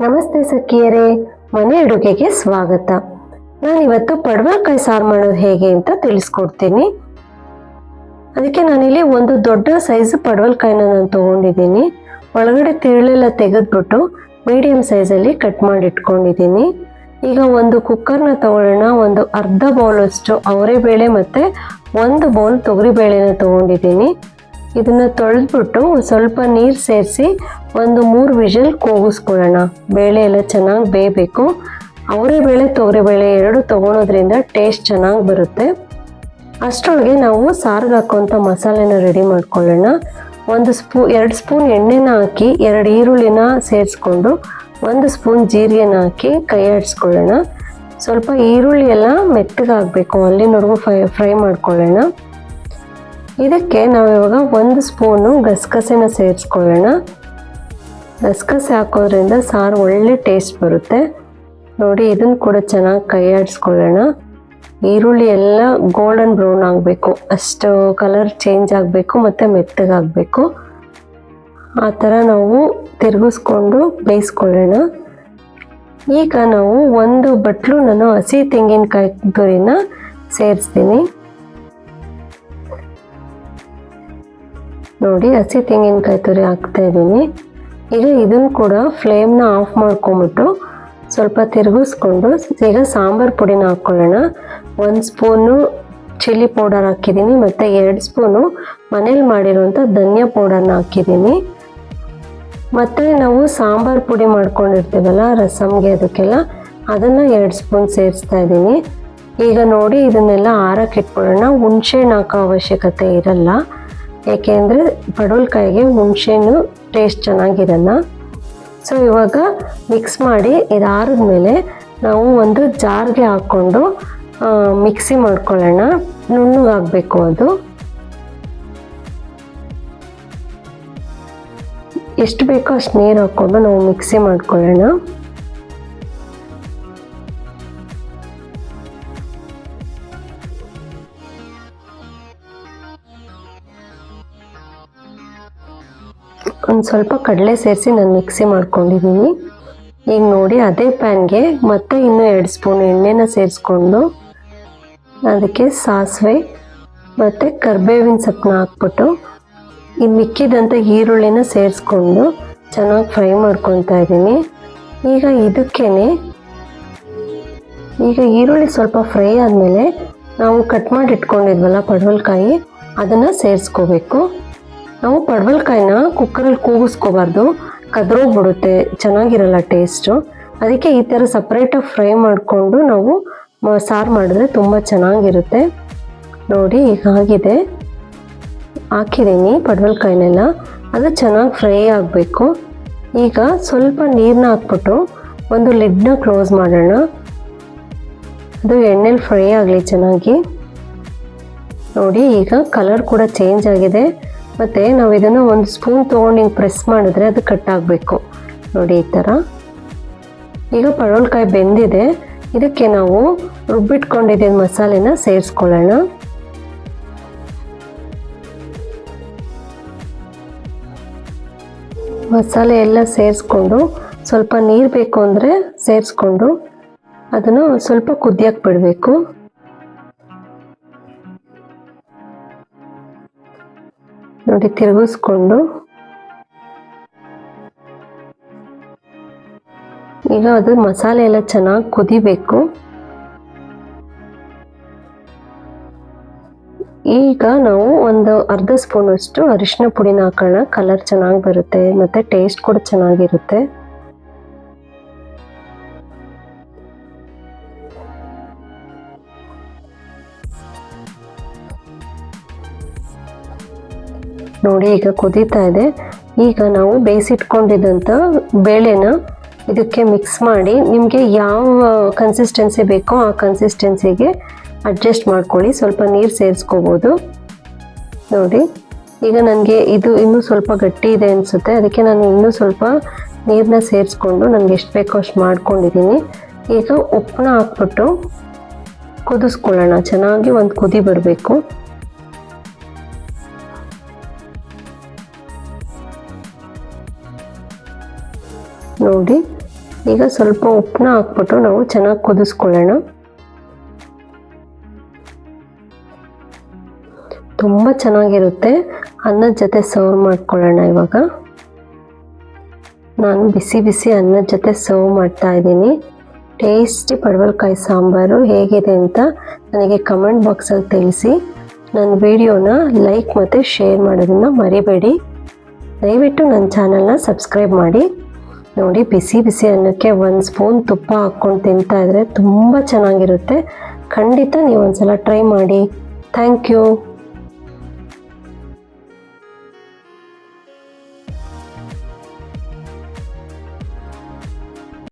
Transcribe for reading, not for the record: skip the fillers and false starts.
ನಮಸ್ತೆ ಸಖಿಯರೇ, ಮನೆ ಅಡುಗೆಗೆ ಸ್ವಾಗತ. ನಾನಿವತ್ತು ಪಡವಲಕಾಯಿ ಸಾರು ಮಾಡೋದು ಹೇಗೆ ಅಂತ ತಿಳಿಸ್ಕೊಡ್ತೀನಿ. ಅದಕ್ಕೆ ನಾನಿಲ್ಲಿ ಒಂದು ದೊಡ್ಡ ಸೈಜ್ ಪಡವಲಕಾಯಿನ ನಾನು ತೊಗೊಂಡಿದ್ದೀನಿ. ಒಳಗಡೆ ತಿರುಳೆಲ್ಲ ತೆಗೆದ್ಬಿಟ್ಟು ಮೀಡಿಯಂ ಸೈಜಲ್ಲಿ ಕಟ್ ಮಾಡಿ ಇಟ್ಕೊಂಡಿದ್ದೀನಿ. ಈಗ ಒಂದು ಕುಕ್ಕರ್ನ ತಗೊಳ್ಳೋಣ. ಒಂದು ಅರ್ಧ ಬೌಲಷ್ಟು ಅವರೆಬೇಳೆ ಮತ್ತು 1 ಬೌಲ್ ತೊಗರಿಬೇಳೆನ ತೊಗೊಂಡಿದ್ದೀನಿ. ಇದನ್ನ ತೊಳೆದ್ಬಿಟ್ಟು ಸ್ವಲ್ಪ ನೀರು ಸೇರಿಸಿ ಒಂದು 3 ವಿಷಲ್ ಕೂಗಿಸ್ಕೊಳ್ಳೋಣ. ಬೇಳೆ ಎಲ್ಲ ಚೆನ್ನಾಗಿ ಬೇಯಬೇಕು. ಅವರೆಬೇಳೆ ತೊಗರಿಬೇಳೆ ಎರಡು ತೊಗೊಳೋದ್ರಿಂದ ಟೇಸ್ಟ್ ಚೆನ್ನಾಗಿ ಬರುತ್ತೆ. ಅಷ್ಟರೊಳಗೆ ನಾವು ಸಾರಿಗೆ ಹಾಕುವಂಥ ಮಸಾಲೆನ ರೆಡಿ ಮಾಡ್ಕೊಳ್ಳೋಣ. 2 ಸ್ಪೂನ್ ಎಣ್ಣೆನ ಹಾಕಿ 2 ಈರುಳ್ಳಿನ ಸೇರಿಸ್ಕೊಂಡು 1 ಸ್ಪೂನ್ ಜೀರಿಗೆನ ಹಾಕಿ ಕೈ ಆಡಿಸ್ಕೊಳ್ಳೋಣ. ಸ್ವಲ್ಪ ಈರುಳ್ಳಿ ಎಲ್ಲ ಮೆತ್ತಗಾಗಬೇಕು, ಅಲ್ಲಿನವರೆಗೂ ಫ್ರೈ ಮಾಡ್ಕೊಳ್ಳೋಣ. ಇದಕ್ಕೆ ನಾವಿವಾಗ 1 ಸ್ಪೂನು ಗಸಗಸೆನ ಸೇರಿಸ್ಕೊಳ್ಳೋಣ. ಗಸಗಸೆ ಹಾಕೋದ್ರಿಂದ ಸಾರು ಒಳ್ಳೆ ಟೇಸ್ಟ್ ಬರುತ್ತೆ. ನೋಡಿ, ಇದನ್ನು ಕೂಡ ಚೆನ್ನಾಗಿ ಕೈ ಆಡಿಸ್ಕೊಳ್ಳೋಣ. ಈರುಳ್ಳಿ ಎಲ್ಲ ಗೋಲ್ಡನ್ ಬ್ರೌನ್ ಆಗಬೇಕು, ಅಷ್ಟು ಕಲರ್ ಚೇಂಜ್ ಆಗಬೇಕು ಮತ್ತು ಮೆತ್ತಗಾಗಬೇಕು. ಆ ಥರ ನಾವು ತಿರುಗಿಸ್ಕೊಂಡು ಬೇಯಿಸ್ಕೊಳ್ಳೋಣ. ಈಗ ನಾವು 1 ಬಟ್ಲು ನಾನು ಹಸಿ ತೆಂಗಿನಕಾಯಿ ತುರಿನ ಸೇರಿಸ್ತೀನಿ. ನೋಡಿ, ಹಸಿ ತೆಂಗಿನಕಾಯಿ ತುರಿ ಹಾಕ್ತಾ ಇದ್ದೀನಿ. ಈಗ ಇದನ್ನು ಕೂಡ ಫ್ಲೇಮ್ನ ಆಫ್ ಮಾಡ್ಕೊಂಬಿಟ್ಟು ಸ್ವಲ್ಪ ತಿರುಗಿಸ್ಕೊಂಡು ಈಗ ಸಾಂಬಾರು ಪುಡಿನ ಹಾಕ್ಕೊಳ್ಳೋಣ. 1 ಸ್ಪೂನು ಚಿಲ್ಲಿ ಪೌಡರ್ ಹಾಕಿದ್ದೀನಿ ಮತ್ತು 2 ಸ್ಪೂನು ಮನೇಲಿ ಮಾಡಿರುವಂಥ ಧನಿಯಾ ಪೌಡರ್ನ ಹಾಕಿದ್ದೀನಿ. ಮತ್ತು ನಾವು ಸಾಂಬಾರು ಪುಡಿ ಮಾಡ್ಕೊಂಡಿರ್ತೀವಲ್ಲ ರಸಮ್ಗೆ, ಅದಕ್ಕೆಲ್ಲ ಅದನ್ನು 2 ಸ್ಪೂನ್ ಸೇರಿಸ್ತಾ ಇದ್ದೀನಿ. ಈಗ ನೋಡಿ, ಇದನ್ನೆಲ್ಲ ಆರಕ್ಕೆ ಇಟ್ಕೊಳ್ಳೋಣ. ಹುಣಸೆಹಣ್ಣು ಹಾಕೋ ಅವಶ್ಯಕತೆ ಇರಲ್ಲ, ಏಕೆಂದರೆ ಪಡವಲಕಾಯಿಗೆ ಹುಣಸೆಹಣ್ಣು ಟೇಸ್ಟ್ ಚೆನ್ನಾಗಿರಲ್ಲ. ಸೊ ಇವಾಗ ಮಿಕ್ಸ್ ಮಾಡಿ ಇದಾರಿದ್ಮೇಲೆ ನಾವು ಒಂದು ಜಾರ್ಗೆ ಹಾಕ್ಕೊಂಡು ಮಿಕ್ಸಿ ಮಾಡ್ಕೊಳ್ಳೋಣ. ನುಣ್ಣಗಾಗಬೇಕು ಅದು. ಎಷ್ಟು ಬೇಕೋ ಅಷ್ಟು ನೀರು ಹಾಕ್ಕೊಂಡು ನಾವು ಮಿಕ್ಸಿ ಮಾಡ್ಕೊಳ್ಳೋಣ. ಒಂದು ಸ್ವಲ್ಪ ಕಡಲೆ ಸೇರಿಸಿ ನಾನು ಮಿಕ್ಸಿ ಮಾಡ್ಕೊಂಡಿದ್ದೀನಿ. ಈಗ ನೋಡಿ, ಅದೇ ಪ್ಯಾನ್ಗೆ ಮತ್ತೆ ಇನ್ನೂ 2 ಸ್ಪೂನ್ ಎಣ್ಣೆನ ಸೇರಿಸ್ಕೊಂಡು ಅದಕ್ಕೆ ಸಾಸಿವೆ ಮತ್ತು ಕರಿಬೇವಿನ ಸೊಪ್ಪನ್ನ ಹಾಕ್ಬಿಟ್ಟು ಈ ಮಿಕ್ಕಿದಂಥ ಈರುಳ್ಳಿನ ಸೇರಿಸ್ಕೊಂಡು ಚೆನ್ನಾಗಿ ಫ್ರೈ ಮಾಡ್ಕೊತಾ ಇದ್ದೀನಿ. ಈಗ ಈಗ ಈರುಳ್ಳಿ ಸ್ವಲ್ಪ ಫ್ರೈ ಆದಮೇಲೆ ನಾವು ಕಟ್ ಮಾಡಿ ಇಟ್ಕೊಂಡಿದ್ವಲ್ಲ ಪಡವಲಕಾಯಿ, ಅದನ್ನು ಸೇರಿಸ್ಕೋಬೇಕು. ನಾವು ಪಡವಲಕಾಯಿನ ಕುಕ್ಕರಲ್ಲಿ ಕೂಗಿಸ್ಕೋಬಾರ್ದು, ಕದ್ರೋಗ್ಬಿಡುತ್ತೆ, ಚೆನ್ನಾಗಿರಲ್ಲ ಟೇಸ್ಟು. ಅದಕ್ಕೆ ಈ ಥರ ಸಪ್ರೇಟಾಗಿ ಫ್ರೈ ಮಾಡಿಕೊಂಡು ನಾವು ಸಾರು ಮಾಡಿದ್ರೆ ತುಂಬ ಚೆನ್ನಾಗಿರುತ್ತೆ. ನೋಡಿ, ಈಗ ಆಗಿದೆ. ಹಾಕಿದ್ದೀನಿ ಪಡವಲಕಾಯಿನೆಲ್ಲ, ಅದು ಚೆನ್ನಾಗಿ ಫ್ರೈ ಆಗಬೇಕು. ಈಗ ಸ್ವಲ್ಪ ನೀರನ್ನ ಹಾಕ್ಬಿಟ್ಟು ಒಂದು ಲಿಡ್ನ ಕ್ಲೋಸ್ ಮಾಡೋಣ. ಅದು ಎಣ್ಣೆಲಿ ಫ್ರೈ ಆಗಲಿ ಚೆನ್ನಾಗಿ. ನೋಡಿ, ಈಗ ಕಲರ್ ಕೂಡ ಚೇಂಜ್ ಆಗಿದೆ. ಮತ್ತು ನಾವು ಇದನ್ನು 1 ಸ್ಪೂನ್ ತೊಗೊಂಡು ಹಿಂಗೆ ಪ್ರೆಸ್ ಮಾಡಿದ್ರೆ ಅದು ಕಟ್ ಆಗಬೇಕು. ನೋಡಿ, ಈ ಥರ. ಈಗ ಪಡವಲಕಾಯಿ ಬೆಂದಿದೆ. ಇದಕ್ಕೆ ನಾವು ರುಬ್ಬಿಟ್ಕೊಂಡಿದ್ದ ಮಸಾಲೆನ ಸೇರಿಸ್ಕೊಳ್ಳೋಣ. ಮಸಾಲೆ ಎಲ್ಲ ಸೇರಿಸ್ಕೊಂಡು ಸ್ವಲ್ಪ ನೀರು ಬೇಕು ಅಂದರೆ ಸೇರಿಸ್ಕೊಂಡು ಅದನ್ನು ಸ್ವಲ್ಪ ಕುದಿಯಕ್ಕೆ ಬಿಡಬೇಕು. ನೋಡಿ, ತಿರುಗಿಸ್ಕೊಂಡು ಈಗ ಅದು ಮಸಾಲೆ ಎಲ್ಲ ಚೆನ್ನಾಗಿ ಕುದಿಬೇಕು. ಈಗ ನಾವು ಒಂದು ಅರ್ಧ ಸ್ಪೂನಷ್ಟು ಅರಿಶಿನ ಪುಡಿನ ಹಾಕೋಣ. ಕಲರ್ ಚೆನ್ನಾಗಿ ಬರುತ್ತೆ ಮತ್ತು ಟೇಸ್ಟ್ ಕೂಡ ಚೆನ್ನಾಗಿರುತ್ತೆ. ನೋಡಿ, ಈಗ ಕುದೀತಾ ಇದೆ. ಈಗ ನಾವು ಬೇಯಿಸಿಟ್ಕೊಂಡಿದ್ದಂಥ ಬೇಳೆನ ಇದಕ್ಕೆ ಮಿಕ್ಸ್ ಮಾಡಿ ನಿಮಗೆ ಯಾವ ಕನ್ಸಿಸ್ಟೆನ್ಸಿ ಬೇಕೋ ಆ ಕನ್ಸಿಸ್ಟೆನ್ಸಿಗೆ ಅಡ್ಜಸ್ಟ್ ಮಾಡ್ಕೊಳ್ಳಿ. ಸ್ವಲ್ಪ ನೀರು ಸೇರಿಸ್ಕೋಬೋದು. ನೋಡಿ, ಈಗ ನನಗೆ ಇದು ಇನ್ನೂ ಸ್ವಲ್ಪ ಗಟ್ಟಿ ಇದೆ ಅನಿಸುತ್ತೆ, ಅದಕ್ಕೆ ನಾನು ಇನ್ನೂ ಸ್ವಲ್ಪ ನೀರನ್ನ ಸೇರಿಸ್ಕೊಂಡು ನನಗೆ ಎಷ್ಟು ಬೇಕೋ ಅಷ್ಟು ಮಾಡ್ಕೊಂಡಿದ್ದೀನಿ. ಈಗ ಉಪ್ಪನ್ನ ಹಾಕ್ಬಿಟ್ಟು ಕುದಿಸ್ಕೊಳ್ಳೋಣ. ಚೆನ್ನಾಗಿ ಒಂದು ಕುದಿ ಬರಬೇಕು. ನೋಡಿ, ಈಗ ಸ್ವಲ್ಪ ಉಪ್ಪನ್ನ ಹಾಕ್ಬಿಟ್ಟು ನಾವು ಚೆನ್ನಾಗಿ ಕುದಿಸ್ಕೊಳ್ಳೋಣ. ತುಂಬ ಚೆನ್ನಾಗಿರುತ್ತೆ. ಅನ್ನದ ಜೊತೆ ಸರ್ವ್ ಮಾಡ್ಕೊಳ್ಳೋಣ. ಇವಾಗ ನಾನು ಬಿಸಿ ಬಿಸಿ ಅನ್ನದ ಜೊತೆ ಸರ್ವ್ ಮಾಡ್ತಾ ಇದ್ದೀನಿ. ಟೇಸ್ಟಿ ಪಡವಲಕಾಯಿ ಸಾಂಬಾರು ಹೇಗಿದೆ ಅಂತ ನನಗೆ ಕಮೆಂಟ್ ಬಾಕ್ಸಲ್ಲಿ ತಿಳಿಸಿ. ನನ್ನ ವಿಡಿಯೋನ ಲೈಕ್ ಮತ್ತು ಶೇರ್ ಮಾಡೋದನ್ನು ಮರಿಬೇಡಿ. ದಯವಿಟ್ಟು ನನ್ನ ಚಾನಲ್ನ ಸಬ್ಸ್ಕ್ರೈಬ್ ಮಾಡಿ. ನೋಡಿ, ಬಿಸಿ ಬಿಸಿ ಅನ್ನಕ್ಕೆ 1 ಸ್ಪೂನ್ ತುಪ್ಪ ಹಾಕ್ಕೊಂಡು ತಿಂತಾ ಇದ್ರೆ ತುಂಬ ಚೆನ್ನಾಗಿರುತ್ತೆ. ಖಂಡಿತ ನೀವು ಒಂದ್ಸಲ ಟ್ರೈ ಮಾಡಿ. Thank you.